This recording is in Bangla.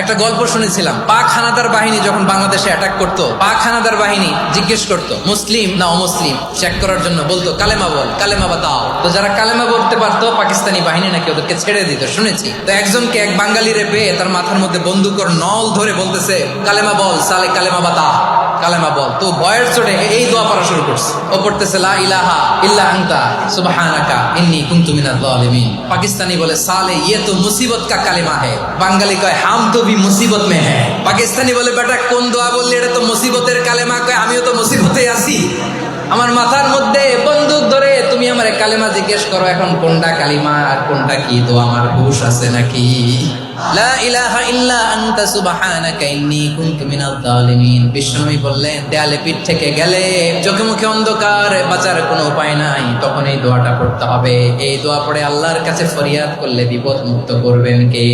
একটা গল্প শুনেছিলাম, পাক হানাদার বাহিনী যখন বাংলাদেশে অ্যাটাক করতো, পাক হানাদার বাহিনী জিজ্ঞেস করতো মুসলিম না অমুসলিম চেক করার জন্য, বলতো কালেমা বল, কালেমা বাতাও। তো যারা কালেমা বলতে পারতো পাকিস্তানি বাহিনী নাকি ওদেরকে ছেড়ে দিত শুনেছি। তো একজনকে এক বাঙালি রে পেয়ে তার মাথার মধ্যে বন্দুকর নল ধরে বলতেছে কালেমা বল সালে, কালেমা বাতা, কালেমা বল। তো ভয়ের চড়ে এই দোয়া পড়া শুরু করছে। ও পড়তেছে লা ইলাহা ইল্লা আনতা সুবহানাকা ইন্নী কুনতু মিনাজ জালিমিন। পাকিস্তানি বলে সালে ये तो मुसीबत का কালেমা है। বাঙালি কয় হাম তো भी মুসিবত में है। পাকিস্তানি বলে বেটা কোন দোয়া বললি, এটা তো মুসিবতের কালেমা। কয় আমিও তো মুসিবতে আছি, আমার মাথার মধ্যে বন্দুক ধরে তুমি আমার কালেমা জিজ্ঞেস করো, এখন কোনটা কালিমা আর কোনটা কি, তো আমার হুশ আছে নাকি? লা ইলাহা ইল্লা আনতা সুবহানাকা ইন্নী কুনতু মিনাজ জালিমিন। বিষ্ণুই বললেন দেয়ালে পিঠ থেকে গেলে, চোখে মুখে অন্ধকার, বাঁচার কোনো উপায় নাই, তখন এই দোয়াটা পড়তে হবে। এই দোয়া পড়ে আল্লাহর কাছে ফরিয়াদ করলে বিপদ মুক্ত করবেন কে?